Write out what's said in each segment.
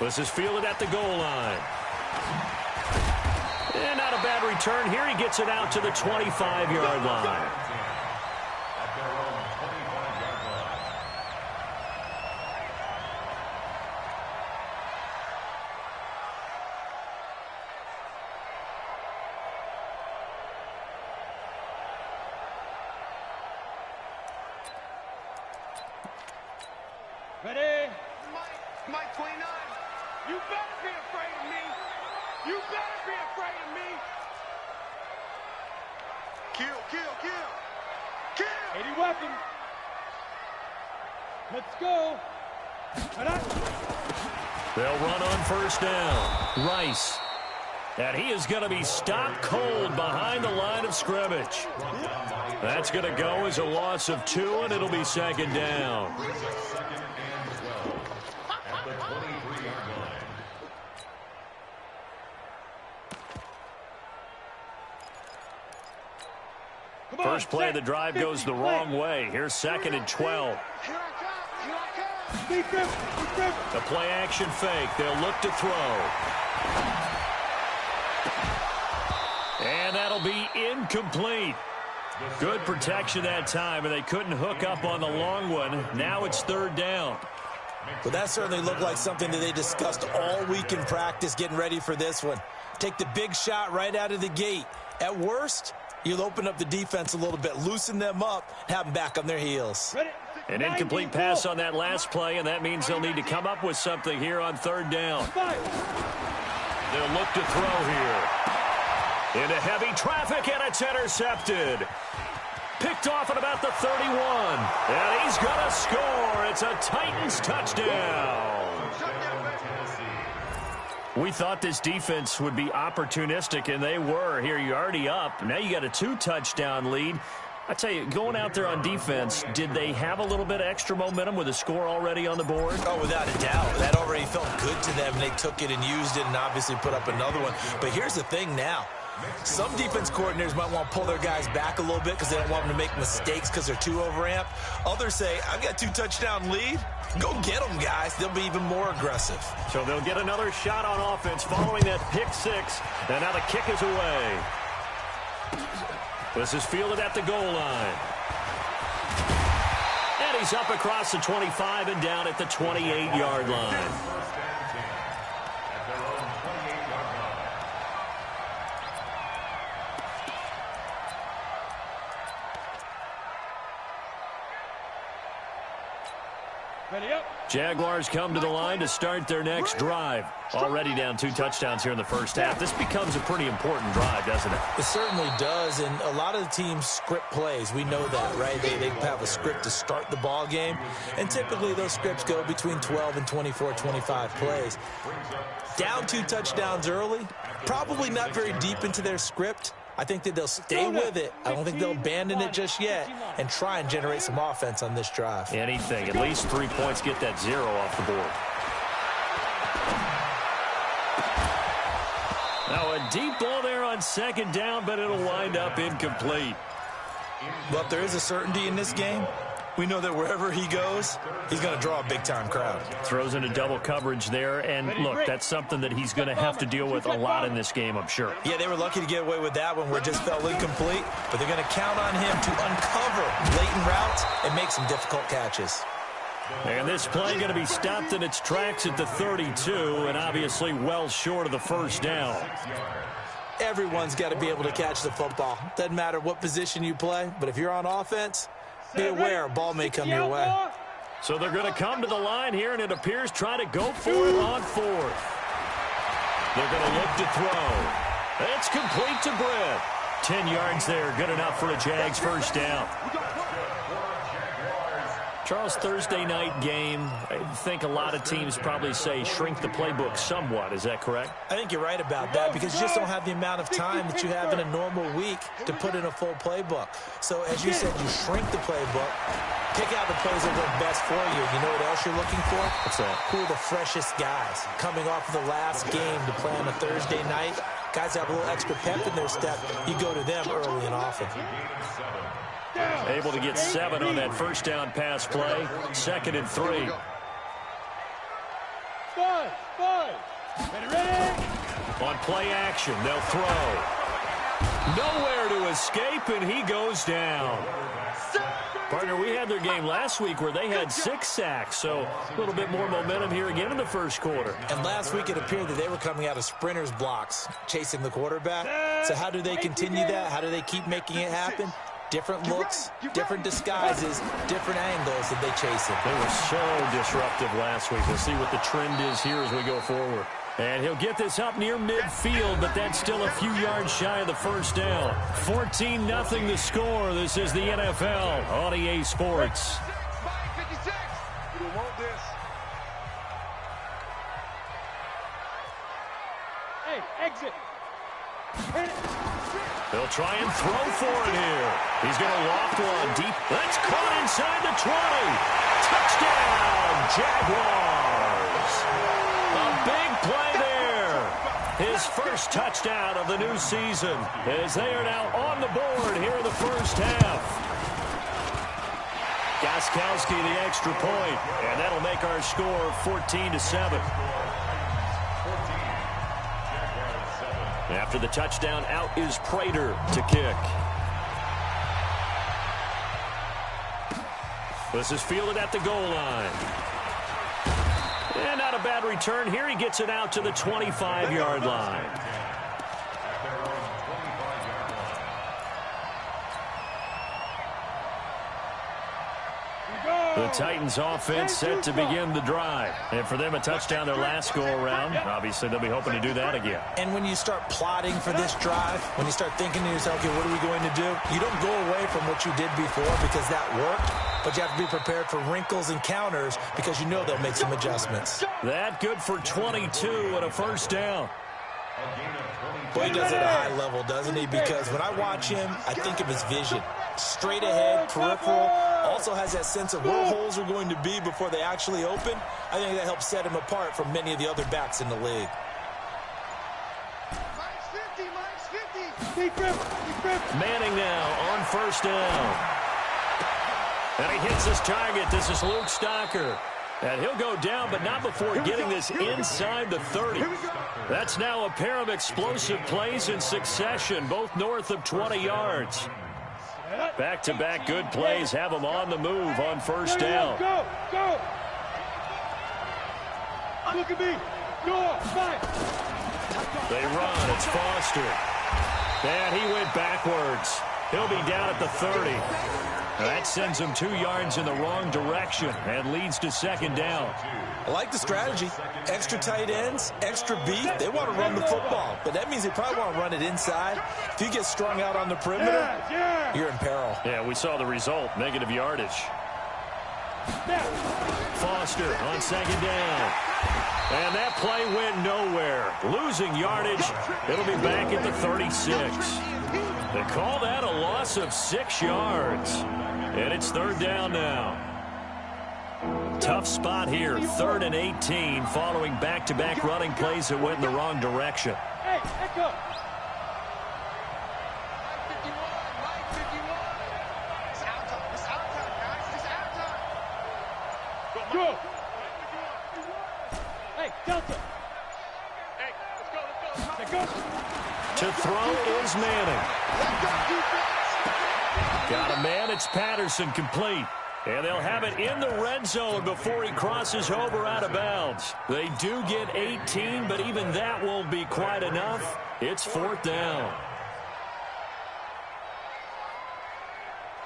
This is fielded at the goal line. And not a bad return here. He gets it out to the 25-yard line. Ready? Mike 29. You better be afraid of me. You better be afraid of me. Kill, kill, kill. Kill. 80 weapons. Let's go. They'll run on first down. Rice. And he is going to be stopped cold behind the line of scrimmage. That's going to go as a loss of 2, and it'll be second down. First play of the drive goes the wrong way. Here's 2nd and 12. The play action fake. They'll look to throw. And that'll be incomplete. Good protection that time, and they couldn't hook up on the long one. Now it's 3rd down. Well, that certainly looked like something that they discussed all week in practice getting ready for this one. Take the big shot right out of the gate. At worst, you'll open up the defense a little bit, loosen them up, have them back on their heels. An incomplete pass on that last play, and that means they'll need to come up with something here on 3rd down. They'll look to throw here. Into heavy traffic, and it's intercepted. Picked off at about the 31. And he's going to score. It's a Titans touchdown. We thought this defense would be opportunistic, and they were. Here, you're already up. Now you got a 2-touchdown lead. I tell you, going out there on defense, did they have a little bit of extra momentum with a score already on the board? Oh, without a doubt. That already felt good to them. They took it and used it and obviously put up another one. But here's the thing now. Some defense coordinators might want to pull their guys back a little bit because they don't want them to make mistakes because they're too overamped. Others say, I've got a 2-touchdown lead. Go get them, guys. They'll be even more aggressive. So they'll get another shot on offense following that pick 6. And now the kick is away. This is fielded at the goal line. And he's up across the 25 and down at the 28-yard line. Jaguars come to the line to start their next drive. Already down 2 touchdowns here in the first half. This becomes a pretty important drive, doesn't it? It certainly does, and a lot of the teams script plays. We know that, right? They have a script to start the ball game, and typically those scripts go between 12 and 24, 25 plays. Down 2 touchdowns early, probably not very deep into their script. I think that they'll stay with it. I don't think they'll abandon it just yet and try and generate some offense on this drive. Anything. At least 3 points, get that 0 off the board. Now a deep ball there on 2nd down, but it'll wind up incomplete. Well, if there is a certainty in this game, we know that wherever he goes, he's going to draw a big-time crowd. Throws into double coverage there, and look, that's something that he's going to have to deal with a lot in this game, I'm sure. Yeah, they were lucky to get away with that one where it just fell incomplete, but they're going to count on him to uncover blatant routes and make some difficult catches. And this play going to be stopped in its tracks at the 32, and obviously well short of the first down. Everyone's got to be able to catch the football. Doesn't matter what position you play, but if you're on offense, be aware a ball may come your way. So they're going to come to the line here, and it appears try to go for it on 4th. They're going to look to throw. It's complete to Britt. 10 yards there, good enough for a Jags first down. Charles, Thursday night game, I think a lot of teams probably say shrink the playbook somewhat. Is that correct? I think you're right about that because you just don't have the amount of time that you have in a normal week to put in a full playbook. So as you said, you shrink the playbook, pick out the plays that work best for you. You know what else you're looking for? What's that? Who are the freshest guys coming off of the last game to play on a Thursday night? Guys have a little extra pep in their step. You go to them early and often. Able to get 7 on that first down pass play. 2nd and 3. On play action, they'll throw. Nowhere to escape, and he goes down. Partner, we had their game last week where they had 6 sacks, so a little bit more momentum here again in the first quarter. And last week it appeared that they were coming out of sprinters blocks, chasing the quarterback. So how do they continue that? How do they keep making it happen? Different looks, different disguises, different angles that they chase it. They were so disruptive last week. We'll see what the trend is here as we go forward. And he'll get this up near midfield, but that's still a few yards shy of the first down. 14-0 the score. This is the NFL on EA Sports. Hey, exit. They'll try and throw for it here. He's going to loft one deep. That's caught inside the 20. Touchdown, Jaguars. A big play there. His first touchdown of the new season as they are now on the board here in the first half. Gostkowski the extra point, and that'll make our score 14-7. After the touchdown, out is Prater to kick. This is fielded at the goal line. And not a bad return here. He gets it out to the 25-yard line. The Titans offense set to begin the drive. And for them, a touchdown their last go-around. Obviously, they'll be hoping to do that again. And when you start plotting for this drive, when you start thinking to yourself, okay, what are we going to do? You don't go away from what you did before because that worked, but you have to be prepared for wrinkles and counters because you know they'll make some adjustments. That good for 22 and a first down. Boy, he does it at a high level, doesn't he? Because when I watch him, I think of his vision. Straight ahead, peripheral, also has that sense of where holes are going to be before they actually open. I think that helps set him apart from many of the other backs in the league. Manning now on first down. And he hits his target. This is Luke Stocker. And he'll go down, but not before getting this inside the 30. That's now a pair of explosive plays in succession, both north of 20 yards. Back-to-back good plays have them on the move on first down. Go, go. Look at me. Go, fight. They run. It's Foster. And he went backwards. He'll be down at the 30. That sends him 2 yards in the wrong direction and leads to second down. I like the strategy. Extra tight ends, extra beat. They want to run the football, but that means they probably want to run it inside. If you get strung out on the perimeter, you're in peril. Yeah, we saw the result, negative yardage. Foster on second down. And that play went nowhere. Losing yardage. It'll be back at the 36. They call that a loss of 6 yards. And it's third down now. Tough spot here, 3rd and 18, following back-to-back running plays that went in the wrong direction. Hey, echo. Go. Hey, Delta. Hey, let's go. To throw is Manning. Got a man, it's Patterson, complete. And they'll have it in the red zone before he crosses over out of bounds. They do get 18, but even that won't be quite enough. It's 4th down.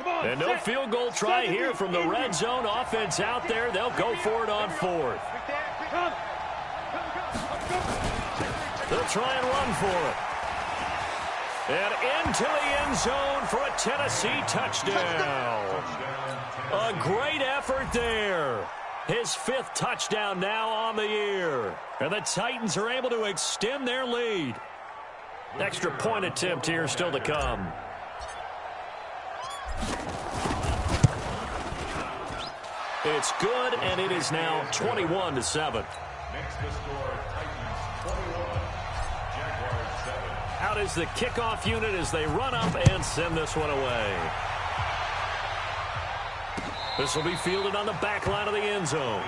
And no field goal try here from the red zone. Offense out there. They'll go for it on 4th. They'll try and run for it. And into the end zone for a Tennessee touchdown. A great effort there. His 5th touchdown now on the year. And the Titans are able to extend their lead. Extra point attempt here still to come. It's good, and it is now 21-7. Out is the kickoff unit as they run up and send this one away. This will be fielded on the back line of the end zone.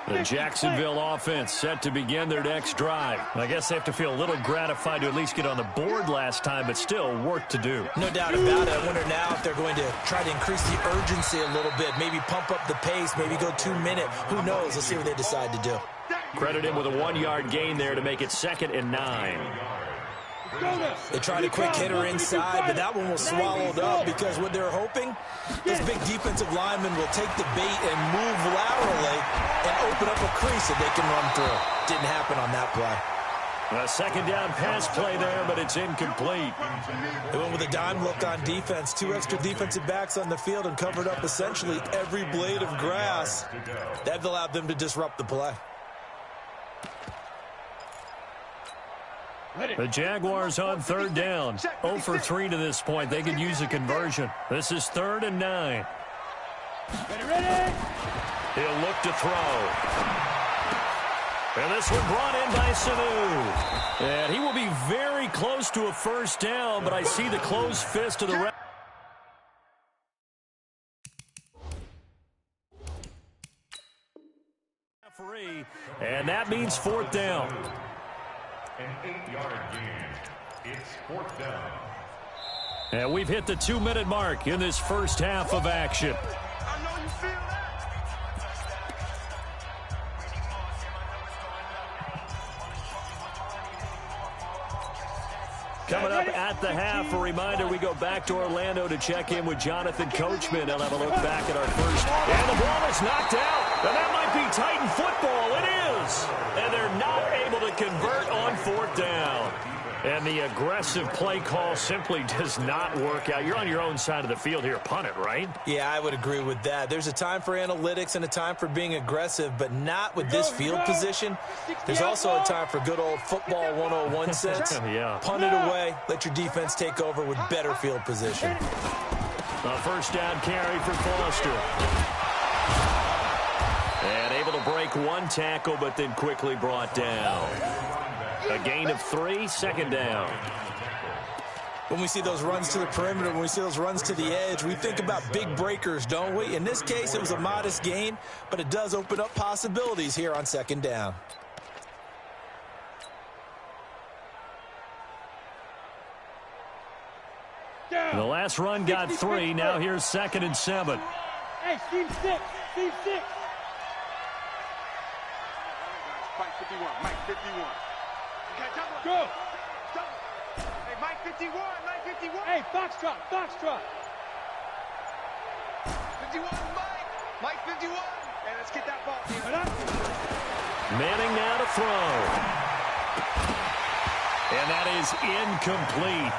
The Jacksonville offense set to begin their next drive. I guess they have to feel a little gratified to at least get on the board last time, but still work to do. No doubt about it. I wonder now if they're going to try to increase the urgency a little bit, maybe pump up the pace, maybe go 2 minute. Who knows? Let's see what they decide to do. Credit him with a 1-yard gain there to make it 2nd and 9. They tried a quick hitter inside, but that one was swallowed up because what they're hoping, those big defensive linemen will take the bait and move laterally and open up a crease that they can run through. Didn't happen on that play. A 2nd down pass play there, but it's incomplete. They went with a dime look on defense. 2 extra defensive backs on the field and covered up essentially every blade of grass. That allowed them to disrupt the play. The Jaguars on 3rd down. 0 for 3 to this point. They could use a conversion. This is 3rd and 9. Ready. He'll look to throw. And this one brought in by Sanu. And he will be very close to a 1st down, but I see the closed fist of the referee. And that means 4th down. An 8-yard gain. It's 4th down. And we've hit the 2-minute mark in this first half of action. I know you feel that. Coming up at the half, a reminder, we go back to Orlando to check in with Jonathan Coachman. They'll have a look back at our first. And the ball is knocked out. And that might be Titan football. It is. And they're not able to convert on 4th down. And the aggressive play call simply does not work out. You're on your own side of the field here. Punt it, right? Yeah, I would agree with that. There's a time for analytics and a time for being aggressive, but not with this field position. There's also a time for good old football 101 sense. Yeah. Punt it away. Let your defense take over with better field position. A 1st down carry for Foster. And able to break 1 tackle, but then quickly brought down. A gain of 3, 2nd down. When we see those runs to the perimeter, when we see those runs to the edge, we think about big breakers, don't we? In this case, it was a modest gain, but it does open up possibilities here on 2nd down. The last run got 3. Now here's 2nd and 7. Hey, scheme 6. Scheme 6. Mike 51. Mike 51. Go. Hey, Mike 51. Mike 51. Hey, Foxtrot. Foxtrot. 51, Mike. Mike 51. Hey, let's get that ball. Manning now to throw. And that is incomplete.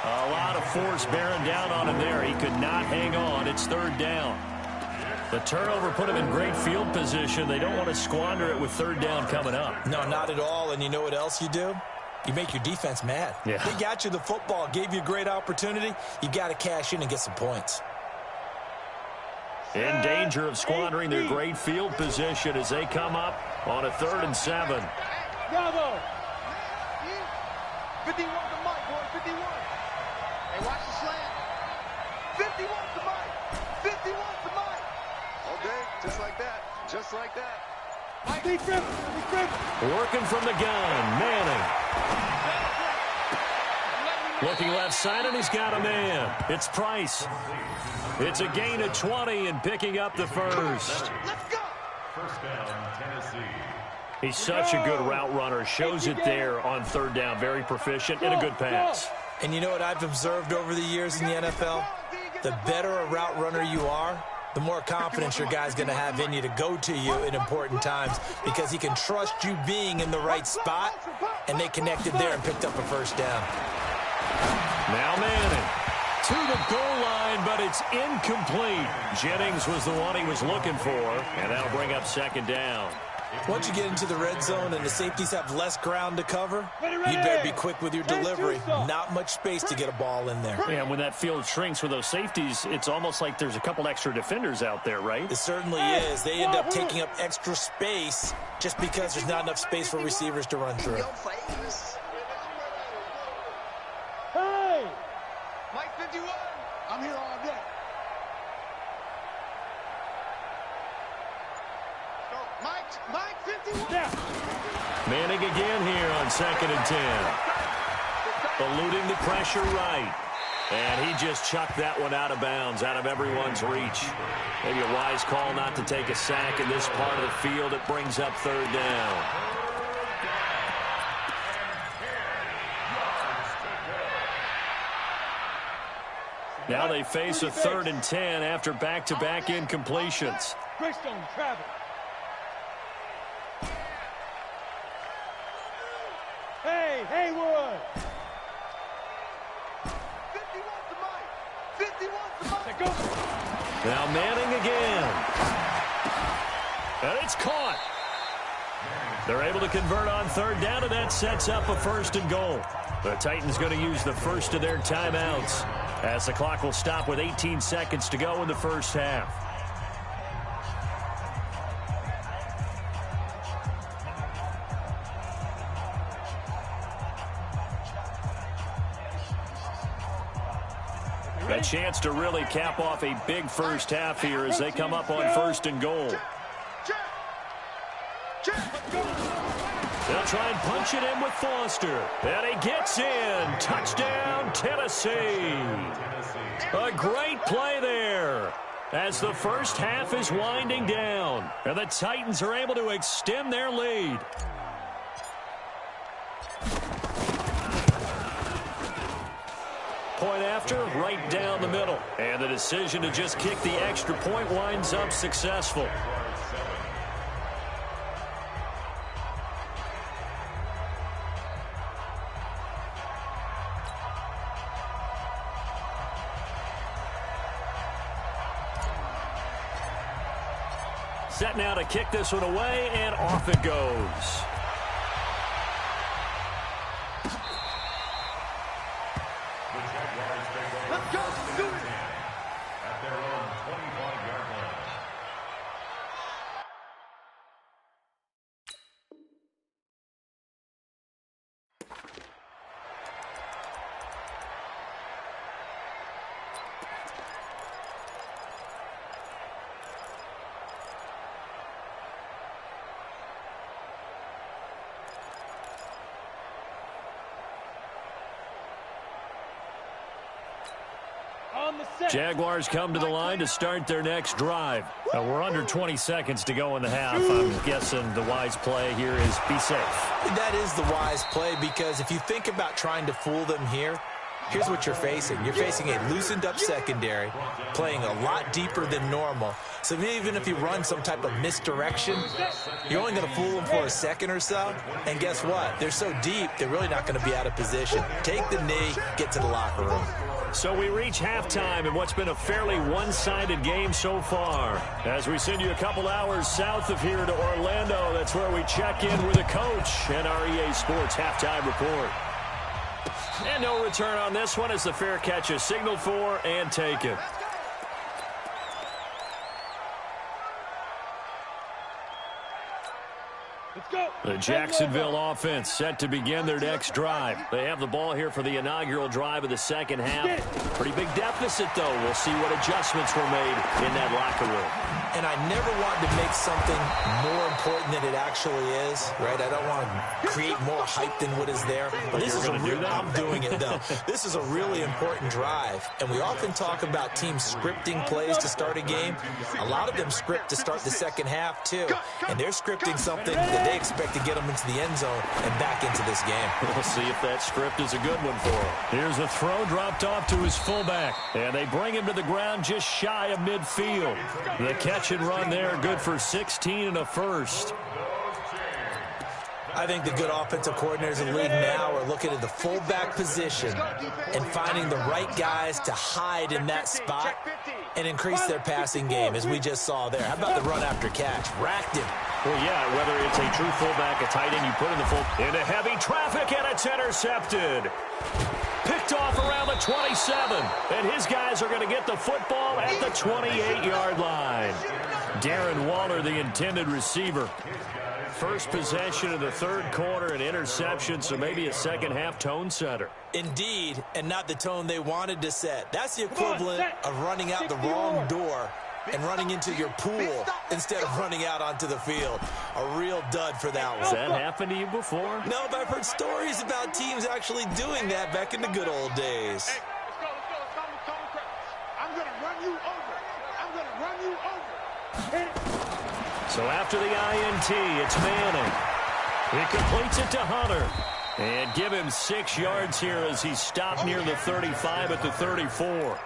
A lot of force bearing down on him there. He could not hang on. It's 3rd down. The turnover put him in great field position. They don't want to squander it with 3rd down coming up. No, not at all. And you know what else you do? You make your defense mad. Yeah. They got you the football, gave you a great opportunity. You got to cash in and get some points. In danger of squandering their great field position as they come up on a 3rd and 7. Bravo. 51 to Mike, boy. 51. Hey, watch the slant. 51 to Mike. 51 to Mike. Okay, just like that. Just like that. Mike, be grip. Working from the gun, Manning. Looking left side, and he's got a man. It's Price. It's a gain of 20 and picking up the 1st. Let's go. 1st down, Tennessee. He's such a good route runner. Shows it there on 3rd down. Very proficient and a good pass. And you know what I've observed over the years in the NFL? The better a route runner you are, the more confidence your guy's going to have in you to go to you in important times because he can trust you being in the right spot, and they connected there and picked up a 1st down. Now Manning to the goal line, but it's incomplete. Jennings was the one he was looking for, and that'll bring up 2nd down. Once you get into the red zone and the safeties have less ground to cover, you better be quick with your delivery. Not much space to get a ball in there. Yeah, when that field shrinks with those safeties, it's almost like there's a couple extra defenders out there, right? It certainly is. They end up taking up extra space just because there's not enough space for receivers to run through. Hey! Mike 51. I'm here all day. Mike, 2nd and 10. Eluding the pressure right. And he just chucked that one out of bounds, out of everyone's reach. Maybe a wise call not to take a sack in this part of the field. It brings up 3rd down. Now they face a 3rd and 10 after back-to-back incompletions. Greystone travel. Hey, Haywood. 51 to Mike. 51 to Mike. Go. Now Manning again. And it's caught. They're able to convert on 3rd down, and that sets up a 1st and goal. The Titans going to use the first of their timeouts, as the clock will stop with 18 seconds to go in the first half. A chance to really cap off a big first half here as they come up on 1st and goal. They'll try and punch it in with Foster. And he gets in. Touchdown, Tennessee. A great play there as the first half is winding down. And the Titans are able to extend their lead. Point after, right down the middle. And the decision to just kick the extra point winds up successful. Set now to kick this one away, and off it goes. Let's go. Do it. At their own 25-yard line. Jaguars come to the line to start their next drive. Now we're under 20 seconds to go in the half. I'm guessing the wise play here is be safe. That is the wise play, because if you think about trying to fool them here, here's what you're facing. You're facing a loosened-up secondary, playing a lot deeper than normal. So even if you run some type of misdirection, you're only going to fool them for a second or so. And guess what? They're so deep, they're really not going to be out of position. Take the knee, get to the locker room. So we reach halftime in what's been a fairly one-sided game so far. As we send you a couple hours south of here to Orlando, that's where we check in with the coach and our EA Sports halftime report. And no return on this one as the fair catch is signaled for and taken. The Jacksonville offense set to begin their next drive. They have the ball here for the inaugural drive of the second half. Pretty big deficit, though. We'll see what adjustments were made in that locker room. And I never want to make something more important than it actually is, right? I don't want to create more hype than what is there. But this is a real, I'm doing it, though. This is a really important drive. And we often talk about teams scripting plays to start a game. A lot of them script to start the second half, too. And they're scripting something that they expect to get them into the end zone and back into this game. We'll see if that script is a good one for him. Here's a throw dropped off to his fullback. And they bring him to the ground just shy of midfield. The catch and run there, good for 16 and a first. I think the good offensive coordinators in the league now are looking at the fullback position and finding the right guys to hide in that spot and increase their passing game, as we just saw there. How about the run after catch? Racked him. Well, yeah, whether it's a true fullback, a tight end, you put in the full. Into heavy traffic, and it's intercepted. Picked off around the 27, and his guys are going to get the football at the 28-yard line. Darren Waller, the intended receiver. First possession of the third quarter, an interception, so maybe a second-half tone setter. Indeed, and not the tone they wanted to set. That's the equivalent of running out the wrong door and running into your pool instead of running out onto the field. A real dud for that one. Has that happened to you before? No, but I've heard stories about teams actually doing that back in the good old days. Hey, let's go. I'm going to run you over. I'm going to run you over. So after the INT, it's Manning. He completes it to Hunter. And give him 6 yards here as he stopped near the 35 at the 34. A 6-yard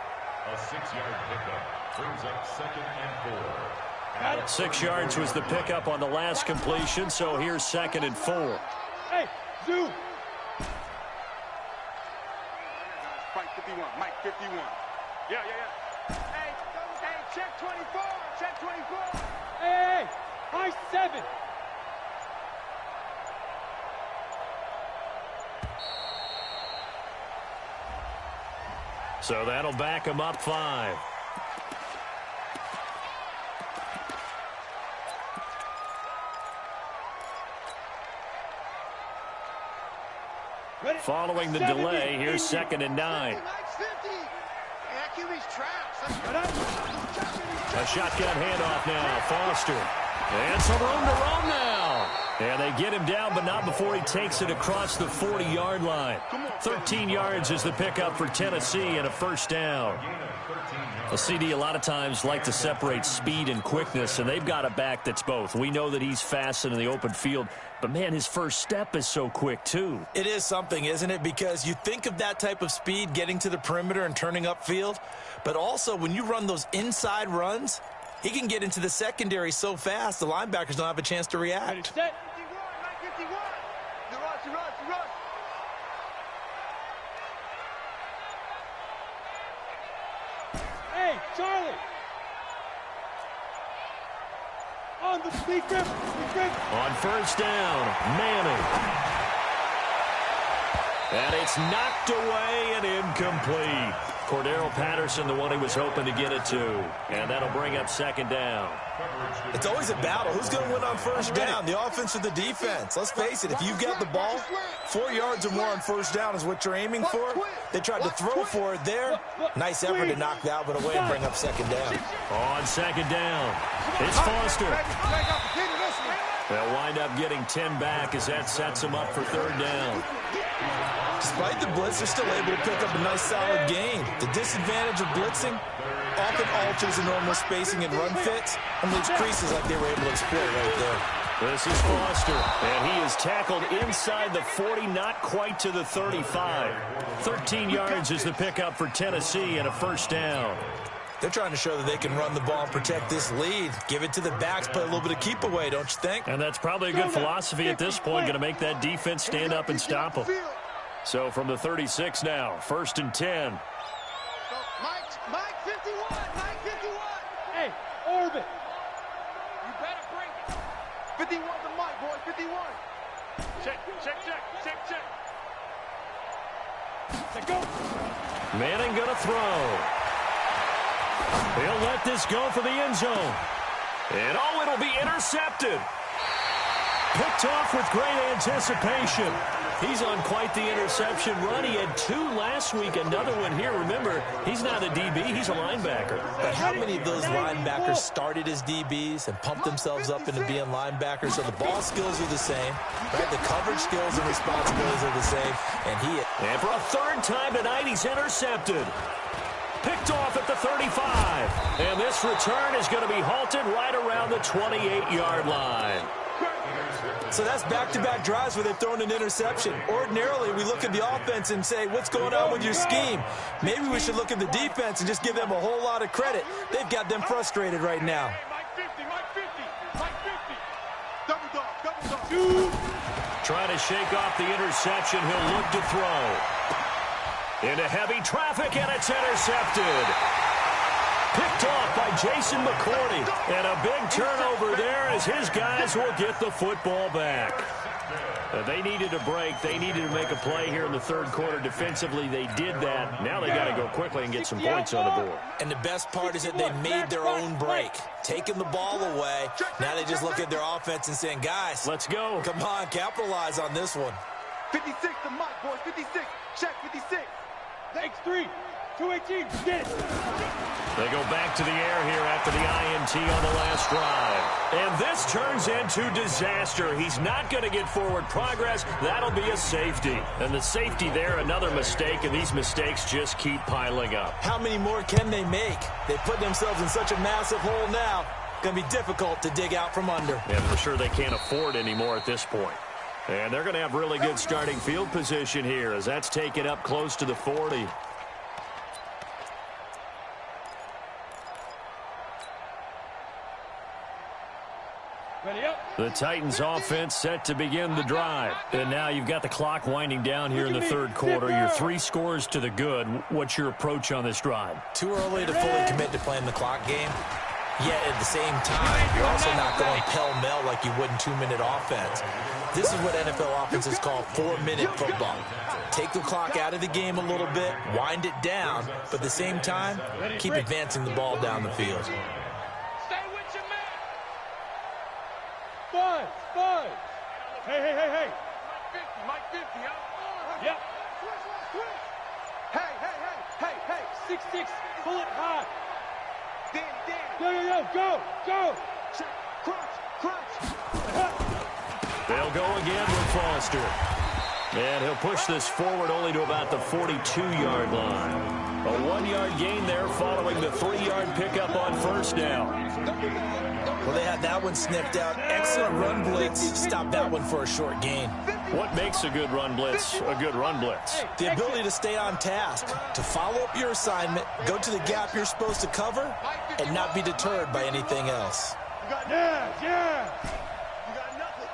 pickup brings up 2nd and 4. 6 yards was the pickup on the last completion, so here's 2nd and 4. Hey, zoom. Mike 51. Mike 51. Yeah. Hey, check 24. Check 24. Hey, Mike 7. So that'll back him up 5. Following the delay, here's 2nd and 9. A shotgun handoff now. Foster. And some room to roam now. And they get him down, but not before he takes it across the 40-yard line. 13 yards is the pickup for Tennessee and a first down. A CD a lot of times like to separate speed and quickness, and they've got a back that's both. We know that he's fast in the open field, but, man, his first step is so quick, too. It is something, isn't it? Because you think of that type of speed getting to the perimeter and turning upfield, but also when you run those inside runs, he can get into the secondary so fast the linebackers don't have a chance to react. Set. 51. The rush. Hey, Charlie. On the big grip. On first down, Manning. And it's knocked away and incomplete. Cordero Patterson, the one he was hoping to get it to. And that'll bring up 2nd down. It's always a battle. Who's going to win on first down, the offense or the defense? Let's face it, if you've got the ball, 4 yards or more on first down is what you're aiming for. They tried to throw for it there. Nice effort to knock that one away and bring up 2nd down. On 2nd down, it's Foster. They'll wind up getting 10 back as that sets them up for 3rd down. Despite the blitz, they're still able to pick up a nice solid gain. The disadvantage of blitzing often alters the normal spacing and run fits and leaves creases like they were able to exploit right there. This is Foster, and he is tackled inside the 40, not quite to the 35. 13 yards is the pickup for Tennessee and a first down. They're trying to show that they can run the ball and protect this lead. Give it to the backs, play a little bit of keep away, don't you think? And that's probably a good philosophy at this point, going to make that defense stand up and stop them. So from the 36 now, 1st and 10. Mike 51. Mike 51. Hey, orbit. You better bring it. 51 to Mike, boy. 51. Check. Let's go. Manning going to throw. He'll let this go for the end zone. And it'll be intercepted. Picked off with great anticipation. He's on quite the interception run. He had 2 last week, another one here. Remember, he's not a DB, he's a linebacker. But how many of those linebackers started as DBs and pumped themselves up into being linebackers? So the ball skills are the same, right? The coverage skills and responsibilities are the same. And for a 3rd time tonight, he's intercepted. Picked off at the 35. And this return is going to be halted right around the 28-yard line. So that's back-to-back drives where they've thrown an interception. Ordinarily, we look at the offense and say, what's going on with your scheme? Maybe we should look at the defense and just give them a whole lot of credit. They've got them frustrated right now. Mike 50. Double dog. Trying to shake off the interception. He'll look to throw. Into heavy traffic, and it's intercepted. Picked off by Jason McCourty. And a big turnover there as his guys will get the football back. They needed a break. They needed to make a play here in the 3rd quarter. Defensively, they did that. Now they got to go quickly and get some points on the board. And the best part is that they made their own break. Taking the ball away. Now they just look at their offense and saying, guys, let's go. Come on, capitalize on this one. 56 to Mike, boys. 56. Check 56. Takes 3. 218, get it. They go back to the air here after the INT on the last drive. And this turns into disaster. He's not going to get forward progress. That'll be a safety. And the safety there, another mistake, and these mistakes just keep piling up. How many more can they make? They put themselves in such a massive hole now. Going to be difficult to dig out from under. And for sure they can't afford any more at this point. And they're going to have really good starting field position here as that's taken up close to the 40. The Titans offense set to begin the drive. And now you've got the clock winding down here in the third quarter. You're 3 scores to the good. What's your approach on this drive? Too early to fully commit to playing the clock game. Yet at the same time, you're also not going pell-mell like you would in 2-minute offense. This is what NFL offenses call 4-minute football. Take the clock out of the game a little bit, wind it down, but at the same time, keep advancing the ball down the field. Five. Hey. Mike 50, Yep. Hey. 6-6, pull it high. Danny. Go. Check, crunch. They'll go again with Foster. And he'll push this forward only to about the 42-yard line. A 1-yard gain there following the 3-yard pickup on first down. Well, they had that one sniffed out. Excellent run blitz. Stop that one for a short gain. What makes a good run blitz a good run blitz? The ability to stay on task, to follow up your assignment, go to the gap you're supposed to cover, and not be deterred by anything else. Yeah. You got nothing.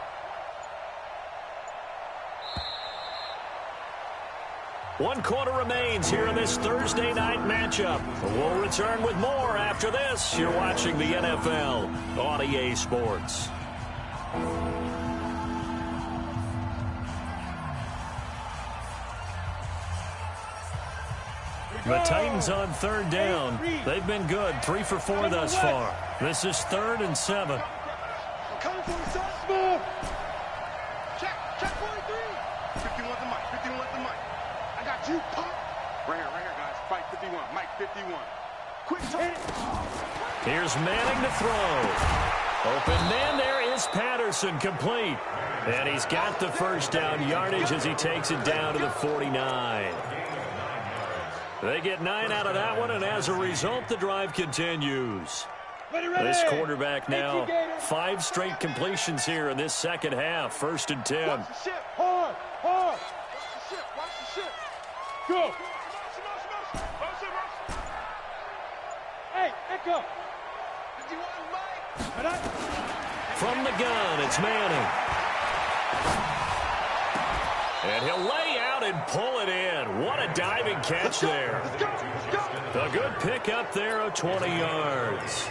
One quarter remains here in this Thursday night matchup. We'll return with more after this. You're watching the NFL on EA Sports. The Titans on third down. They've been good, 3 for 4 thus far. This is 3rd and 7. I'm coming for you, son. Check 43. 51 to Mike. I got you, pop. Right here, guys. Fight 51. Mike 51. Quick turn. Here's Manning to throw. Open man there is Patterson, complete. And he's got the first down yardage as he takes it down to the 49. They get 9 out of that one, and as a result, the drive continues. Ready. This quarterback now 5 straight completions here in this second half. 1st and 10. Watch the ship. Hard. Watch the ship. Go. Motion. Hey, echo. 51, Mike. From the gun, it's Manning. And he'll lay out and pull it in. What a diving catch there. A good pickup there of 20 yards.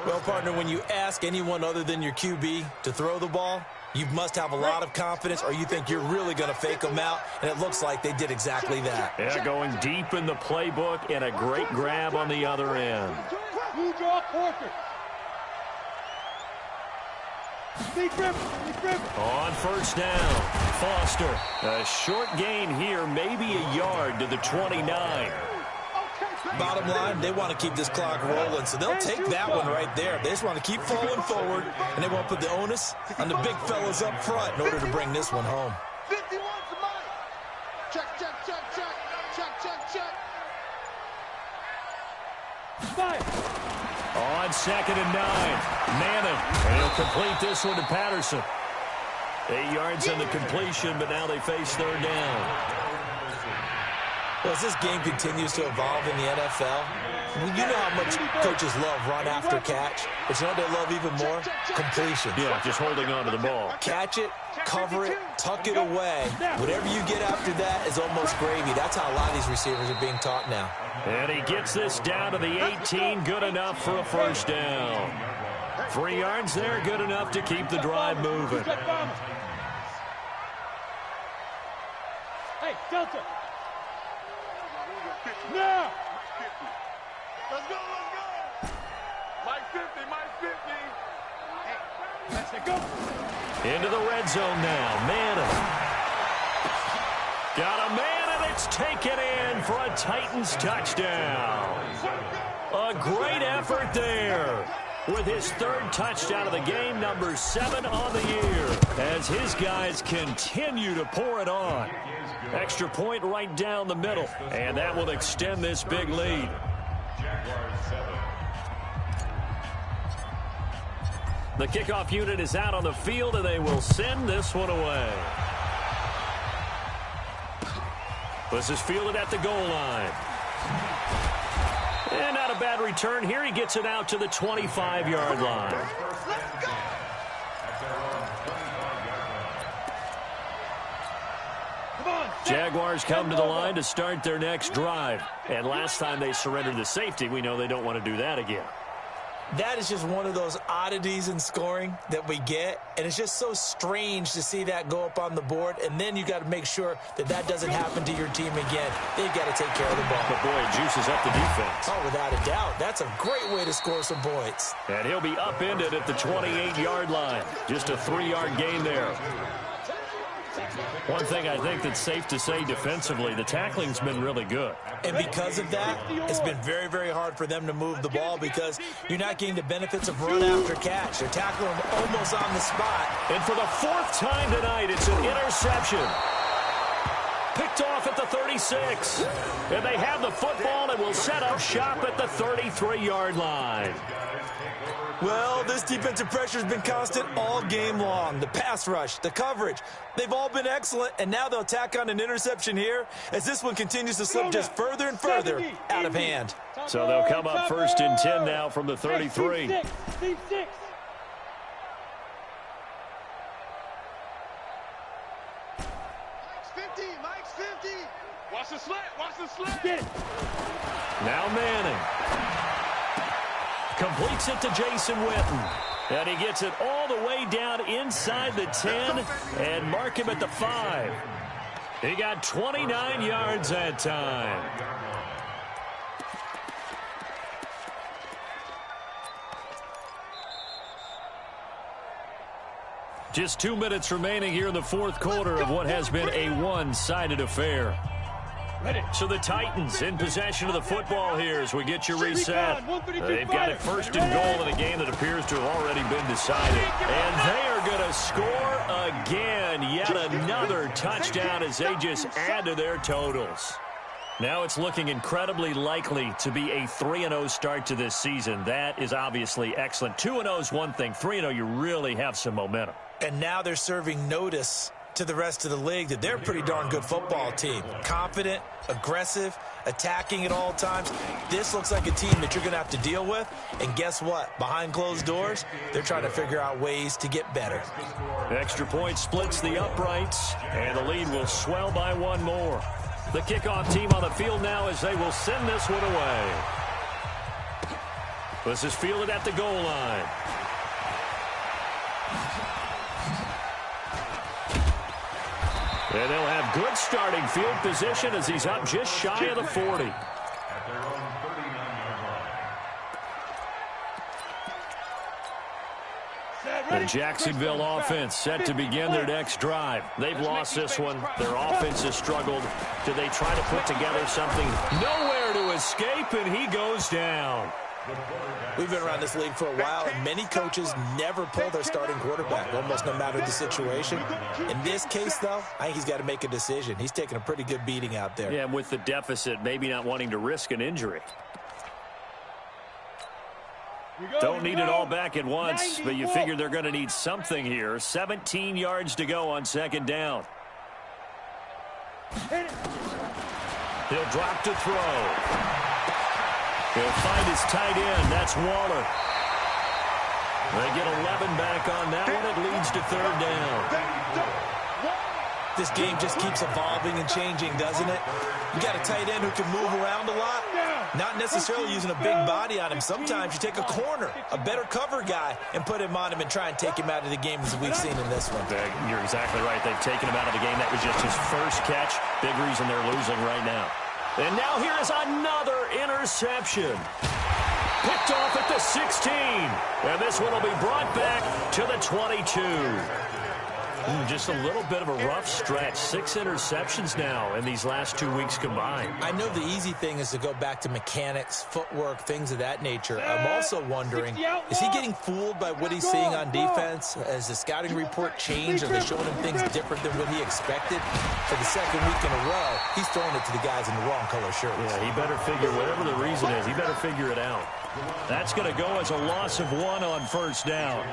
Well, partner, when you ask anyone other than your QB to throw the ball, you must have a lot of confidence or you think you're really going to fake them out, and it looks like they did exactly that. Yeah, going deep in the playbook and a great grab on the other end. Blue draw quarter. Big grip. On first down, Foster. A short gain here, maybe a yard to the 29. Bottom line, they want to keep this clock rolling, so they'll take that one right there. They just want to keep falling forward, and they won't put the onus on the big fellas up front in order to bring this one home. 51 to Mike. Check. 5. On 2nd and 9, Manning. And he'll complete this one to Patterson. 8 yards on the completion, but now they face 3rd down. Well, as this game continues to evolve in the NFL, you know how much coaches love run after catch, but you know what they love even more? Completion. Yeah, just holding on to the ball. Catch it, cover it, tuck it away. Whatever you get after that is almost gravy. That's how a lot of these receivers are being taught now. And he gets this down to the 18, good enough for a first down. 3 yards there, good enough to keep the drive moving. Hey, Delta. Now. Let's go. Mike 50. Hey, let's go. Into the red zone now. Manning. Got a man, and they It's taken in for a Titans touchdown. A great effort there, with his third touchdown of the game, number 7 on the year, as his guys continue to pour it on. Extra point right down the middle, and that will extend this big lead. The kickoff unit is out on the field, and they will send this one away. This is fielded at the goal line. And not a bad return here. He gets it out to the 25-yard line. Jaguars come to the line to start their next drive. And last time they surrendered the safety, we know they don't want to do that again. That is just one of those oddities in scoring that we get, and it's just so strange to see that go up on the board, and then you got to make sure that that doesn't happen to your team again. Then you got to take care of the ball. But boy, it juices up the defense. Oh, without a doubt. That's a great way to score some points. And he'll be upended at the 28-yard line. Just a 3-yard gain there. One thing I think that's safe to say defensively, the tackling's been really good. And because of that, it's been very, very hard for them to move the ball because you're not getting the benefits of run after catch. They're tackling them almost on the spot. And for the 4th time tonight, it's an interception. Picked off at the 36. And they have the football and will set up shop at the 33-yard line. Well, this defensive pressure has been constant all game long. The pass rush, the coverage, they've all been excellent, and now they'll tack on an interception here as this one continues to slip just further and further out of hand. So they'll come up 1st and 10 now from the 33. Steve 6. Mike's 50. Watch the slant. Watch the slant. Get it. Now Manning. Completes it to Jason Witten. And he gets it all the way down inside the 10 and mark him at the 5. He got 29 yards that time. Just 2 minutes remaining here in the 4th quarter of what has been a one-sided affair. So the Titans in possession of the football here as we get you reset. They've got it 1st and goal in a game that appears to have already been decided. And they are going to score again. Yet another touchdown as they just add to their totals. Now it's looking incredibly likely to be a 3-0 start to this season. That is obviously excellent. 2-0 is one thing. 3-0, you really have some momentum. And now they're serving notice to the rest of the league that they're a pretty darn good football team. Confident, aggressive, attacking at all times. This looks like a team that you're going to have to deal with. And guess what? Behind closed doors, they're trying to figure out ways to get better. Extra point splits the uprights, and the lead will swell by one more. The kickoff team on the field now as they will send this one away. This is fielded at the goal line. And they'll have good starting field position as he's up just shy of the 40. The Jacksonville offense set to begin their next drive. They've lost this one. Their offense has struggled. Do they try to put together something? Nowhere to escape, and he goes down. We've been around this league for a while, and many coaches never pull their starting quarterback, almost no matter the situation. In this case, though, I think he's got to make a decision. He's taking a pretty good beating out there. Yeah, and with the deficit, maybe not wanting to risk an injury. Don't need it all back at once, but you figure they're going to need something here. 17 yards to go on 2nd down. He'll drop to throw. He'll find his tight end. That's Waller. They get 11 back on that one. It leads to 3rd down. This game just keeps evolving and changing, doesn't it? You got a tight end who can move around a lot. Not necessarily using a big body on him. Sometimes you take a corner, a better cover guy, and put him on him and try and take him out of the game as we've seen in this one. You're exactly right. They've taken him out of the game. That was just his first catch. Big reason they're losing right now. And now here is another interception. Picked off at the 16. And this one will be brought back to the 22. Just a little bit of a rough stretch. 6 interceptions now in these last 2 weeks combined. I know the easy thing is to go back to mechanics, footwork, things of that nature. I'm also wondering, is he getting fooled by what he's seeing on defense? Has the scouting report changed? Are they showing him things different than what he expected? For the second week in a row, he's throwing it to the guys in the wrong color shirts. Yeah, he better figure, whatever the reason is, he better figure it out. That's going to go as a loss of 1 on first down.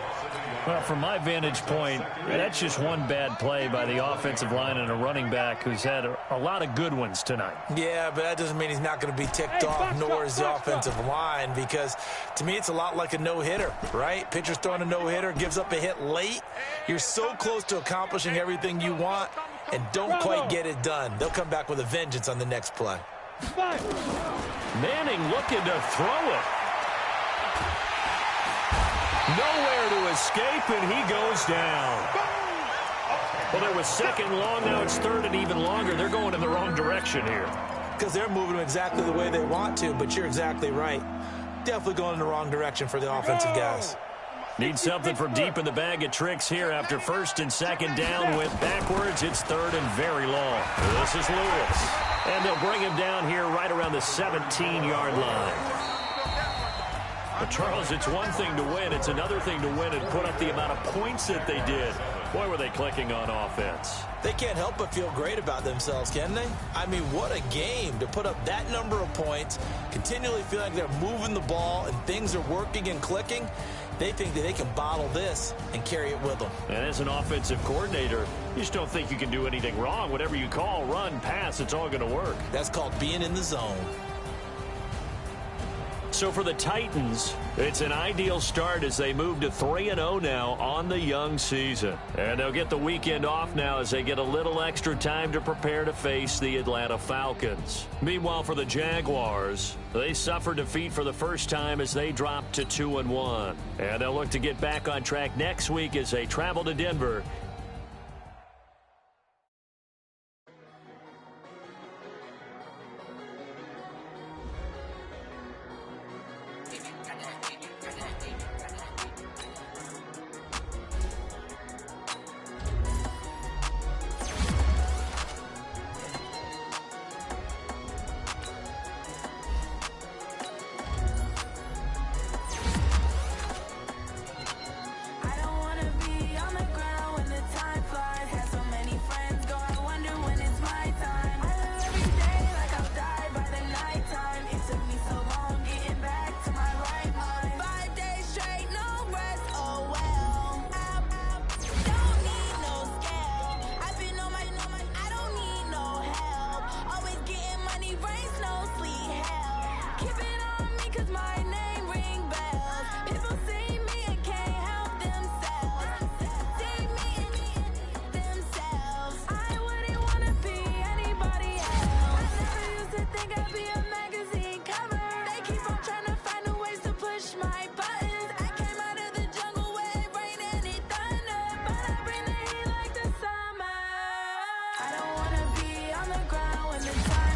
Well, from my vantage point, that's just one bad play by the offensive line and a running back who's had a lot of good ones tonight. Yeah, but that doesn't mean he's not going to be ticked off, nor is the offensive line, because to me it's a lot like a no-hitter, right? Pitcher's throwing a no-hitter, gives up a hit late. You're so close to accomplishing everything you want and don't quite get it done. They'll come back with a vengeance on the next play. Manning looking to throw it. Nowhere to escape, and he goes down. Well, it was second long. Now it's third and even longer. They're going in the wrong direction here. Because they're moving them exactly the way they want to, but you're exactly right. Definitely going in the wrong direction for the offensive guys. Need something from deep in the bag of tricks here after first and second down. Went backwards. It's third and very long. This is Lewis. And they'll bring him down here right around the 17-yard line. But Charles, it's one thing to win. It's another thing to win and put up the amount of points that they did. Boy, were they clicking on offense. They can't help but feel great about themselves, can they? I mean, what a game to put up that number of points, continually feel like they're moving the ball and things are working and clicking. They think that they can bottle this and carry it with them. And as an offensive coordinator, you just don't think you can do anything wrong. Whatever you call, run, pass, it's all going to work. That's called being in the zone. So for the Titans, it's an ideal start as they move to 3-0 now on the young season. And they'll get the weekend off now as they get a little extra time to prepare to face the Atlanta Falcons. Meanwhile, for the Jaguars, they suffered defeat for the first time as they dropped to 2-1. And they'll look to get back on track next week as they travel to Denver. I don't wanna be on the ground when the time